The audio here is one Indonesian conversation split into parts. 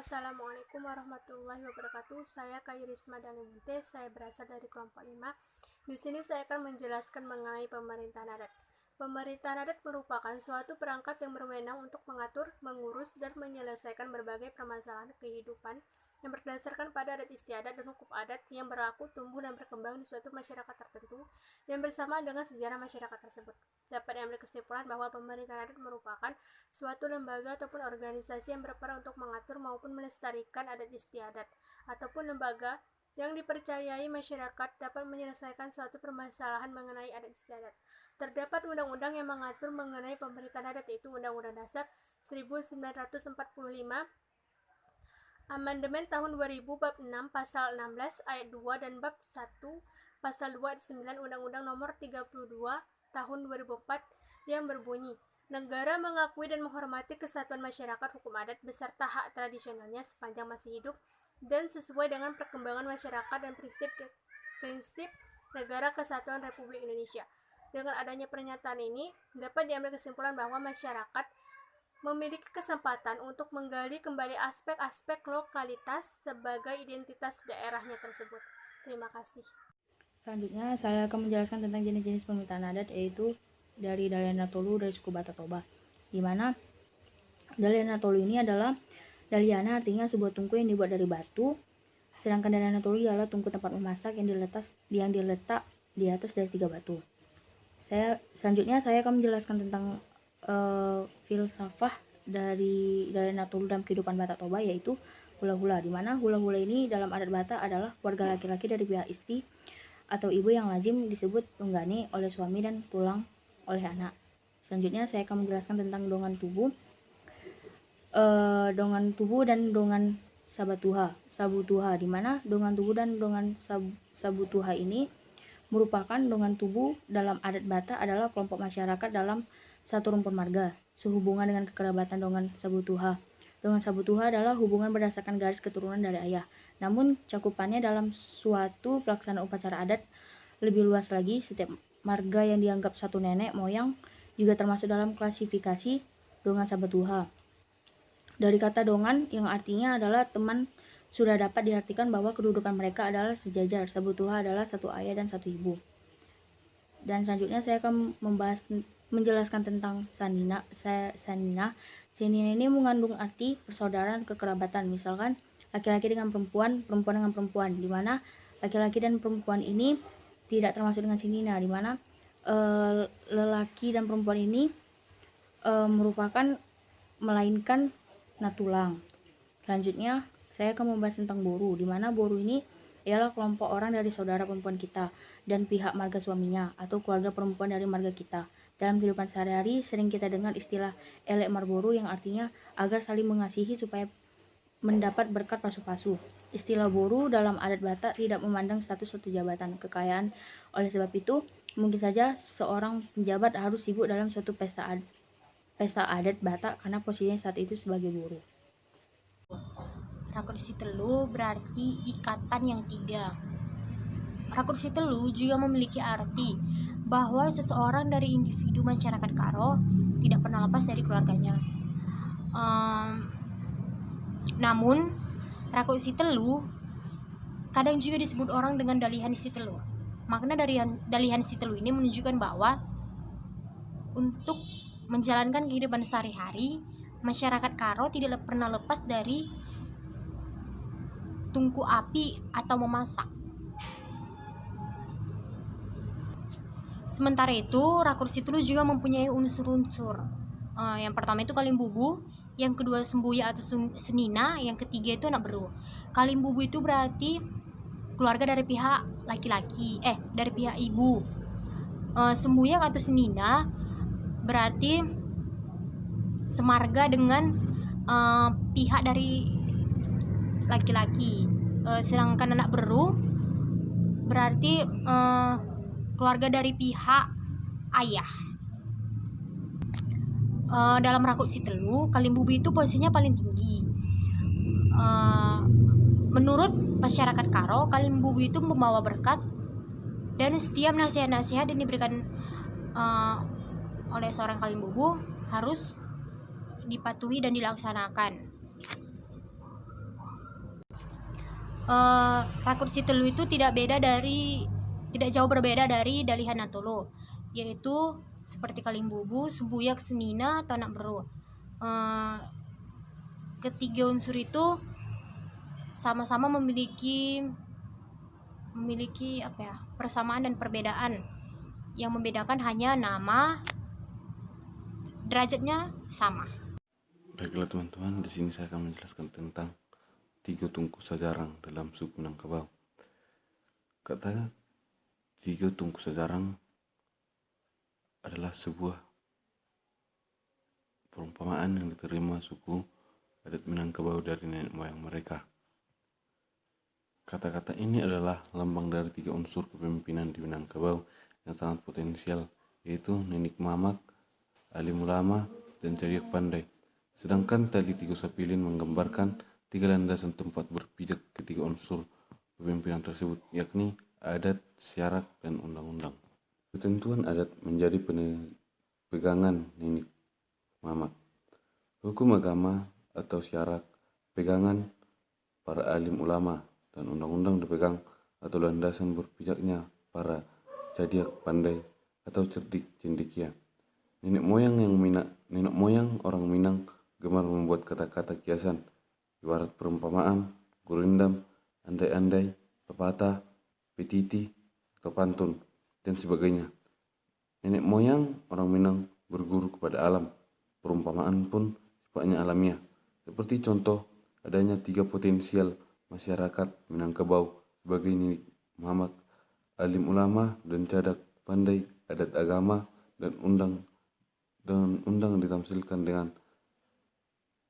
Assalamualaikum warahmatullahi wabarakatuh. Saya Kairisma Danimunte. Saya berasal dari kelompok 5. Di sini saya akan menjelaskan mengenai pemerintahan adat. Pemerintahan adat merupakan suatu perangkat yang berwenang untuk mengatur, mengurus, dan menyelesaikan berbagai permasalahan kehidupan yang berdasarkan pada adat istiadat dan hukum adat yang berlaku, tumbuh, dan berkembang di suatu masyarakat tertentu yang bersamaan dengan sejarah masyarakat tersebut. Dapat diambil kesimpulan bahwa pemerintahan adat merupakan suatu lembaga ataupun organisasi yang berperan untuk mengatur maupun melestarikan adat istiadat, ataupun lembaga yang dipercayai masyarakat dapat menyelesaikan suatu permasalahan mengenai adat istiadat. Terdapat undang-undang yang mengatur mengenai pemerintahan adat, yaitu Undang-Undang Dasar 1945, Amandemen tahun 2000 Bab 6 Pasal 16 Ayat 2 dan Bab 1 Pasal 2 Ayat 9 Undang-Undang Nomor 32 Tahun 2004 yang berbunyi, negara mengakui dan menghormati kesatuan masyarakat hukum adat beserta hak tradisionalnya sepanjang masih hidup dan sesuai dengan perkembangan masyarakat dan prinsip negara kesatuan Republik Indonesia. Dengan adanya pernyataan ini, dapat diambil kesimpulan bahwa masyarakat memiliki kesempatan untuk menggali kembali aspek-aspek lokalitas sebagai identitas daerahnya tersebut. Terima kasih. Selanjutnya, saya akan menjelaskan tentang jenis-jenis pemerintahan adat, yaitu dari Daliana Tolu dari suku Batak Toba, di mana Daliana Tolu ini adalah Daliana artinya sebuah tungku yang dibuat dari batu, sedangkan Daliana Tolu adalah tungku tempat memasak yang diletak di atas dari 3 batu. Selanjutnya saya akan menjelaskan tentang filsafah dari Daliana Tolu dalam kehidupan Batak Toba, yaitu hula-hula, di mana hula-hula ini dalam adat Batak adalah keluarga laki-laki dari pihak istri atau ibu yang lazim disebut tunggani oleh suami dan tulang oleh anak. Selanjutnya saya akan menjelaskan tentang dongan tubuh dan dongan sabutuha, di mana dongan tubuh dan dongan sabutuha ini merupakan dongan tubuh dalam adat Batak adalah kelompok masyarakat dalam satu rumpun marga sehubungan dengan kekerabatan dongan sabutuha. Dongan sabutuha adalah hubungan berdasarkan garis keturunan dari ayah, namun cakupannya dalam suatu pelaksanaan upacara adat lebih luas lagi. Setiap marga yang dianggap satu nenek moyang juga termasuk dalam klasifikasi dongan sabutuha. Dari kata dongan yang artinya adalah teman, sudah dapat diartikan bahwa kedudukan mereka adalah sejajar. Sabutuha adalah satu ayah dan satu ibu. Dan selanjutnya saya akan menjelaskan tentang sanina. Sanina ini mengandung arti persaudaraan kekerabatan, misalkan laki-laki dengan perempuan, perempuan dengan perempuan, di mana laki-laki dan perempuan ini tidak termasuk dengan sinina, di mana lelaki dan perempuan ini merupakan melainkan natulang. Selanjutnya saya akan membahas tentang boru, di mana boru ini ialah kelompok orang dari saudara perempuan kita dan pihak marga suaminya atau keluarga perempuan dari marga kita. Dalam kehidupan sehari-hari sering kita dengar istilah elek marboru yang artinya agar saling mengasihi supaya mendapat berkat pasu-pasu. Istilah boru dalam adat Batak tidak memandang status atau jabatan, kekayaan. Oleh sebab itu, mungkin saja seorang penjabat harus sibuk dalam suatu pesta adat Batak karena posisinya saat itu sebagai boru. Rakursi telu berarti ikatan yang 3. Rakursi telu juga memiliki arti bahwa seseorang dari individu masyarakat Karo tidak pernah lepas dari keluarganya. Namun, rakursi telu kadang juga disebut orang dengan dalihan si telu. Makna dari dalihan si telu ini menunjukkan bahwa untuk menjalankan kehidupan sehari-hari, masyarakat Karo tidak pernah lepas dari tungku api atau memasak. Sementara itu, rakursi telu juga mempunyai unsur-unsur. Yang pertama itu kalimbubu, yang kedua sembuya atau senina, yang ketiga itu anak beru. Kalimbubu itu berarti keluarga dari pihak laki-laki, dari pihak ibu. Sembuya atau senina berarti semarga dengan pihak dari laki-laki. Sedangkan anak beru berarti keluarga dari pihak ayah. Dalam rakursi telu, kalimbubu itu posisinya paling tinggi. Menurut masyarakat Karo, kalimbubu itu membawa berkat dan setiap nasihat-nasihat yang diberikan oleh seorang kalimbubu harus dipatuhi dan dilaksanakan. Rakursi Telu itu tidak jauh berbeda dari Dalihan Natolo, yaitu seperti Kalimbubu, Sembuyak, Senina, atau Anak Beru. Ketiga unsur itu sama-sama memiliki persamaan dan perbedaan. Yang membedakan hanya nama, derajatnya sama. Baiklah teman-teman, di sini saya akan menjelaskan tentang 3 tungku sajarang dalam suku Minangkabau. Kata 3 tungku sajarang adalah sebuah perumpamaan yang diterima suku adat Minangkabau dari nenek moyang mereka. Kata-kata ini adalah lambang dari 3 unsur kepemimpinan di Minangkabau yang sangat potensial, yaitu Ninik Mamak, Alim Ulama, dan Cadiak Pandai. Sedangkan tali 3 sapilin menggambarkan 3 landasan tempat berpijak ketiga unsur kepemimpinan tersebut, yakni adat, syarak, dan undang-undang. Ketentuan adat menjadi pegangan Ninik Mamak. Hukum agama atau syarak pegangan para alim ulama, dan undang-undang dipegang atau landasan berpijaknya para Cadiak Pandai atau cerdik cendekia. Nenek moyang orang Minang gemar membuat kata-kata kiasan, ibarat perumpamaan, gurindam, andai-andai, pepatah, petiti, atau pantun, dan sebagainya. Nenek moyang orang Minang berguru kepada alam. Perumpamaan pun sifatnya alamiah. Seperti contoh adanya 3 potensial masyarakat Minangkabau sebagai Ninik Mamak, alim ulama, dan Cadak Pandai, adat agama, dan undang ditamsilkan dengan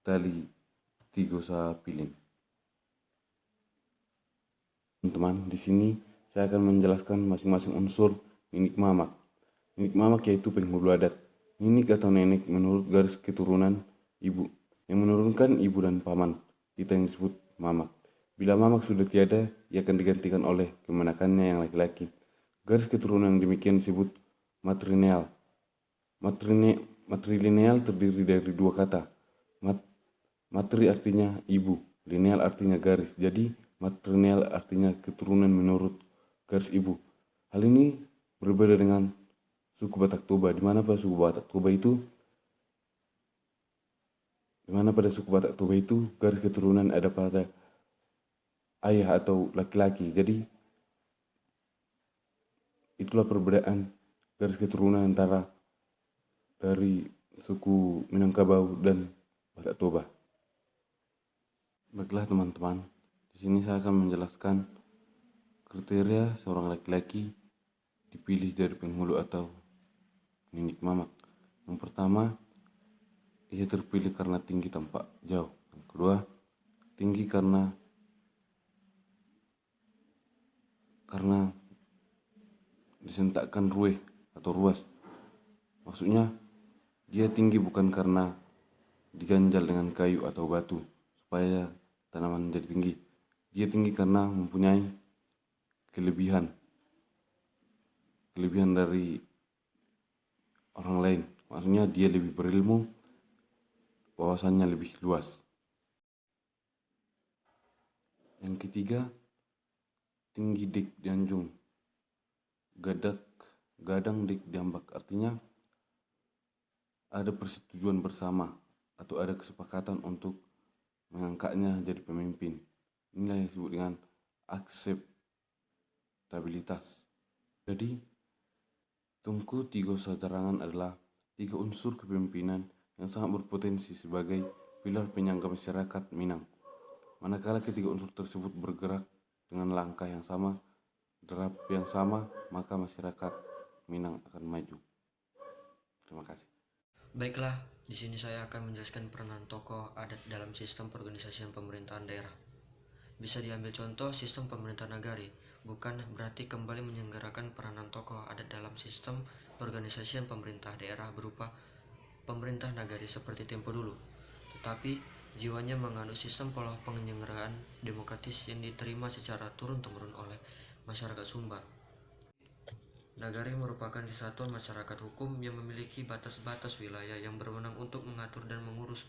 tali 3 sapilin. Teman-teman, di sini saya akan menjelaskan masing-masing unsur Ninik Mamak. Ninik Mamak yaitu penghulu adat. Ninik atau nenek menurut garis keturunan ibu, yang menurunkan ibu dan paman, kita yang disebut Mamak. Bila Mamak sudah tiada, ia akan digantikan oleh kemenakannya yang laki-laki. Garis keturunan yang demikian disebut matrilineal. Matrilineal terdiri dari 2 kata. Matri artinya ibu, lineal artinya garis. Jadi matrilineal artinya keturunan menurut garis ibu. Hal ini berbeda dengan suku Batak Toba, di mana pada suku Batak Toba itu garis keturunan ada pada ayah atau laki-laki. Jadi itulah perbedaan garis keturunan antara dari suku Minangkabau dan Batak Toba. Baiklah teman-teman, di sini saya akan menjelaskan kriteria seorang laki-laki dipilih dari penghulu atau Ninik Mamak. Yang pertama, ia terpilih karena tinggi tampak jauh. Yang kedua, tinggi karena disentakkan rueh atau ruas. Maksudnya dia tinggi bukan karena diganjal dengan kayu atau batu supaya tanaman menjadi tinggi. Dia tinggi karena mempunyai kelebihan dari orang lain. Maksudnya dia lebih berilmu, wawasannya lebih luas. Yang ketiga, tinggi dik dianjung, gadang dik diambak. Artinya ada persetujuan bersama atau ada kesepakatan untuk mengangkatnya jadi pemimpin. Inilah yang disebut dengan akseptabilitas. Jadi tungku 3 sajarangan adalah 3 unsur kepemimpinan yang sangat berpotensi sebagai pilar penyangga masyarakat Minang. Manakala ketiga unsur tersebut bergerak dengan langkah yang sama, derap yang sama, maka masyarakat Minang akan maju. Terima kasih. Baiklah, di sini saya akan menjelaskan peranan tokoh adat dalam sistem perorganisasian pemerintahan daerah. Bisa diambil contoh sistem pemerintahan nagari, bukan berarti kembali menyelenggarakan peranan tokoh adat dalam sistem perorganisasian pemerintah daerah berupa pemerintah nagari seperti tempo dulu, tetapi jiwanya menganut sistem pola penyelenggaraan demokratis yang diterima secara turun-temurun oleh masyarakat Sumba. Nagari merupakan kesatuan masyarakat hukum yang memiliki batas-batas wilayah yang berwenang untuk mengatur dan mengurus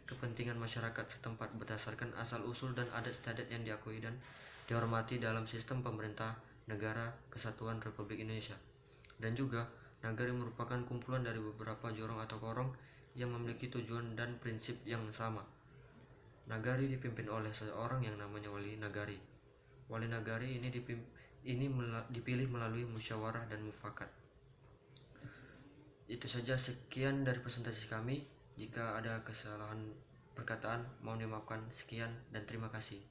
kepentingan masyarakat setempat berdasarkan asal-usul dan adat istiadat yang diakui dan dihormati dalam sistem pemerintah negara kesatuan Republik Indonesia. Dan juga, nagari merupakan kumpulan dari beberapa jorong atau korong yang memiliki tujuan dan prinsip yang sama. Nagari dipimpin oleh seseorang yang namanya wali nagari. Wali nagari ini dipilih melalui musyawarah dan mufakat. Itu saja, sekian dari presentasi kami. Jika ada kesalahan perkataan, mohon dimaafkan. Sekian dan terima kasih.